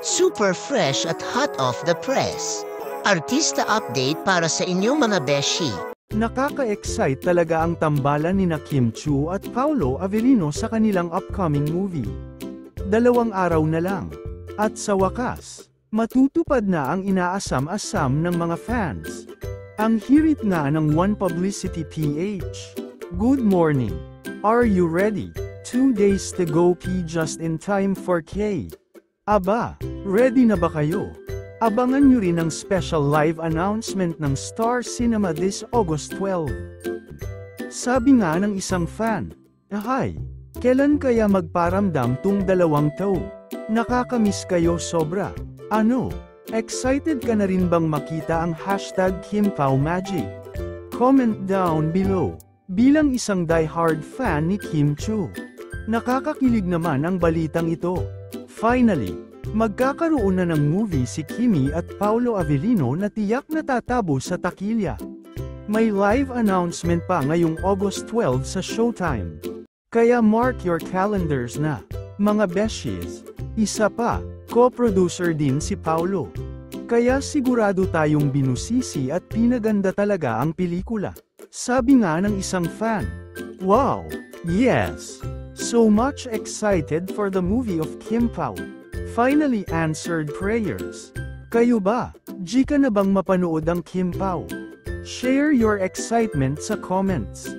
Super fresh at hot off the press. Artista update para sa inyong mga beshi. Nakaka-excite talaga ang tambalan ni Kim Chu at Paolo Avellino sa kanilang upcoming movie. 2 araw na lang. At sa wakas, matutupad na ang inaasam-asam ng mga fans. Ang hirit nga ng One Publicity PH. Good morning. Are you ready? 2 days to go P just in time for K. Aba, ready na ba kayo? Abangan nyo rin ang special live announcement ng Star Cinema this August 12. Sabi nga ng isang fan, "Hi, kailan kaya magparamdam tong 2 to? Nakakamiss kayo sobra. Ano, excited ka na rin bang makita ang #KimPauMagic? Comment down below." Bilang isang die-hard fan ni Kim Chu, nakakakilig naman ang balitang ito. Finally, magkakaroon na ng movie si Kimi at Paolo Avellino na tiyak na tatabo sa takilya. May live announcement pa ngayong August 12 sa Showtime. Kaya mark your calendars na, mga beshies. Isa pa, co-producer din si Paolo. Kaya sigurado tayong binusisi at pinaganda talaga ang pelikula. Sabi nga ng isang fan, "Wow, yes! So much excited for the movie of Kim Pao. Finally answered prayers." Kayo ba? Ka na bang mapanood ang Kim Pao? Share your excitement sa comments.